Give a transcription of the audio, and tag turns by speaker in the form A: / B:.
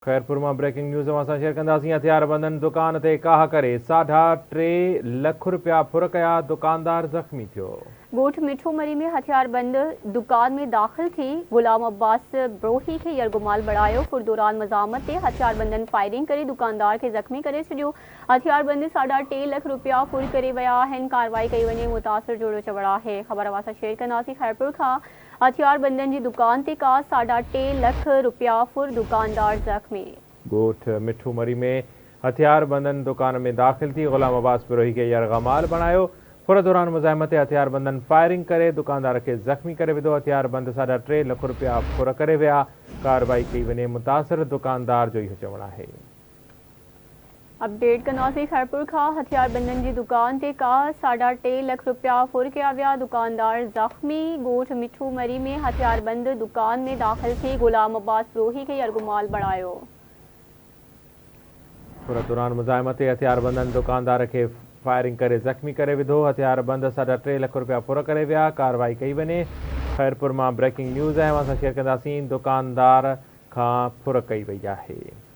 A: खैरपुर में breaking news असां share कंदासीं। हथियारबंदनि दुकान ते काह करे 3.5 लाख रुपया फुर कया, दुकानदार ज़ख़्मी थियो।
B: ॻोठ मिठूमरी में हथियारबंद दुकान में दाख़िल थी गुलाम अब्बास ब्रोही के यरगुमाल बढ़ायो। फुर दौरान मज़ामत ते हथियारबंदनि फायरिंग करे दुकानदार के ज़ख़्मी करे छॾियो। हथियारबंद 3.5 लाख रुपया फुर करे विया आहिनि। कार्रवाई कई वञे, मुतासिर जो चवण आहे। ख़बर असां शेयर कंदासीं। खैरपुर खां हथियारबंदनि जी दुकान ते का 3.5 लाख रुपया फुर, दुकानदार ज़ख़्मी।
A: ॻोठ मिठूमरी में हथियारबंदनि दुकान में दाख़िल थी गुलाम अब्बास ब्रोही के यरगमाल बणायो। फुर दौरान मुज़ाहिमत हथियारबंदनि फायरिंग करे दुकानदार के ज़ख़्मी करे विधो। हथियारबंद 3.5 लाख रुपया फुर करे विया। कार्रवाई कई वञे, मुतासिर दुकानदार जो इहो चवण आहे।
B: अपडेट कंदासीं। खैरपुर खां हथियारबंदनि जी दुकान ते का 3.5 लाख रुपया फुर कया विया, दुकानदार ज़ख़्मी। ॻोठ मिठूमरी में हथियारबंद दुकान में दाख़िल थी गुलाम अब्बास ब्रोही के यरगुमाल बढ़ायो।
A: फुर दौरान मुज़ाहिमत हथियारबंदनि दुकानदार के फायरिंग करे ज़ख़्मी करे विधो। हथियारबंद 3.5 लाख रुपया फुर करे विया। कार्रवाई कई वञे। खैरपुर में ब्रेकिंग न्यूज़ है, असां शेयर कंदासीं। दुकानदार खां फुर कई वई आहे।